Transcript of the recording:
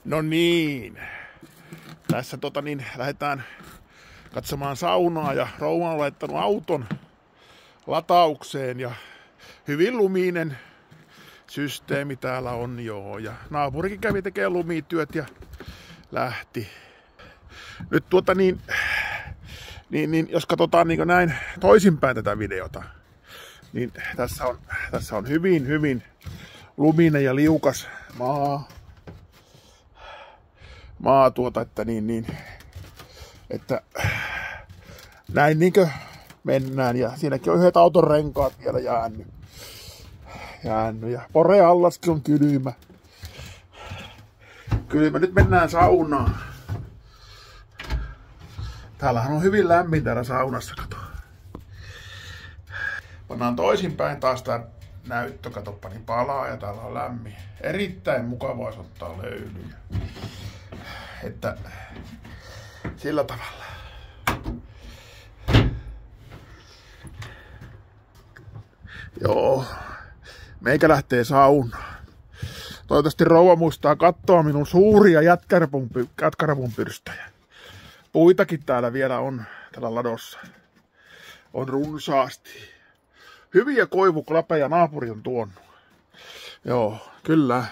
No niin. Tässä lähdetään katsomaan saunaa ja rouva on laittanut auton lataukseen ja hyvin luminen systeemi täällä on joo. Ja naapurikin kävi tekemään lumityöt ja lähti. Nyt jos katsotaan niin näin toisinpäin tätä videota, niin tässä on hyvin luminen ja liukas maa että näin niinkö mennään ja siinäkin on yhdet auton renkaat vielä jäänyt ja Poreallaskin on kylmä. Nyt mennään saunaan. Täällähän on hyvin lämmin täällä saunassa, kato. Pannaan toisinpäin taas tää näyttö, katoppa, niin palaa ja täällä on lämmin. Erittäin mukavaa olisi ottaa löylyjä. Että sillä tavalla. Joo, meikä lähtee saunaan. Toivottavasti rouva muistaa katsoa minun suuria jätkärapunpyrstöjä. Puitakin täällä vielä on täällä ladossa. On runsaasti. Hyviä koivuklapeja naapuri on tuonut. Joo, kyllä.